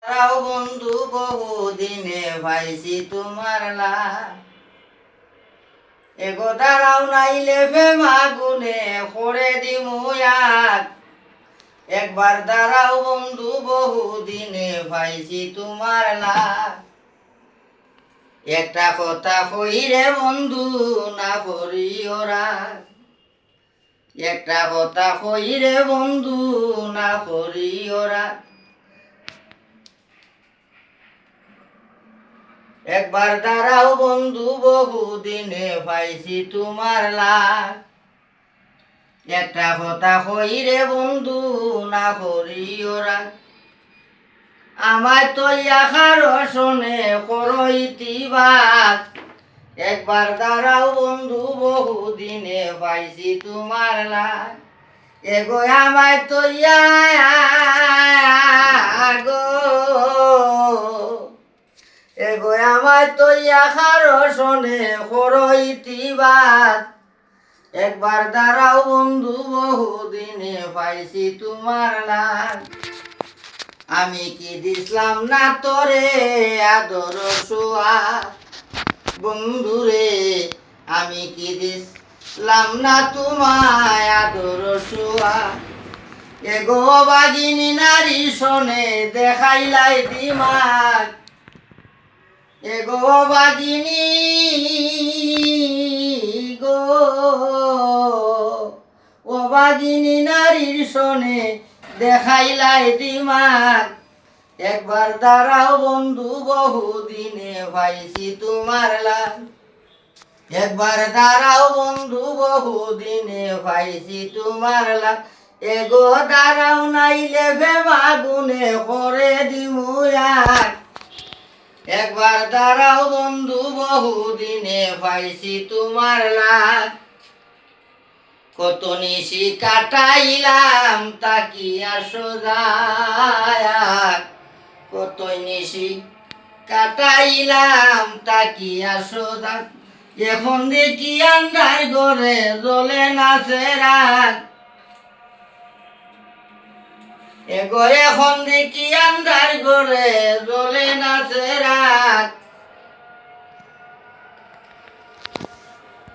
তারাও বন্ধু বহুদিনে পাইছি তোমার লাগ। এগো দাঁড়াও নাইলে ফেম আগুনে করে দিমু আগ। একবার দাঁড়াও বন্ধু বহুদিনে পাইছি তোমার লাগ। একটা কথা কইরে বন্ধু না করিও রাগ। একটা কথা কইরে বন্ধু না করিও রাগ। একবার দাঁড়াও বন্ধু বহুদিনে পাইছি তোমার লাগ। একটা কথা কইরে বন্ধু না করিও রাগ। আমায় তো আখার শোনে করো ইতিবাস। একবার দাঁড়াও বন্ধু বহুদিনে পাইছি তোমার লাগ। এগো আমায় তো গো এগো আমায় তো আখার শোনে করো ইতিবাস। একবার দাঁড়াও বন্ধু বহুদিনে পাইছি তোমার লাগ। আমি কি দিসলাম না তোরে আদর সোয়া বন্ধুরে। আমি কি দিসলাম না তোমায় আদর সোয়া। এগো বাগিনী নারী শোনে দেখাইলাই দিমাগ। এগো বাগিনী গো ও বাগিনী নারীর শোনে দেখাইলাই দিমাগ। একবার দাঁড়াও বন্ধু বহুদিনে পাইছি তোমার লাগ। একবার দাঁড়াও বন্ধু বহুদিনে পাইছি তোমার লাগ। এগো দাঁড়াও নাইলে ভেমা গুনে করে দিমু আগ। একবার দাঁড়াও বন্ধু বহুদিনে পাইছি তোমার লাগ। কত নিশি কাটাইলাম তাকিয়া সোজা। কত নিশি কাটাইলাম তাকিয়া সোজা। এখন দেখি আন্ধার ঘরে জ্বলে না রাগ। এগো এখন দেখি আন্ধার ঘরে জ্বলে না রাগ।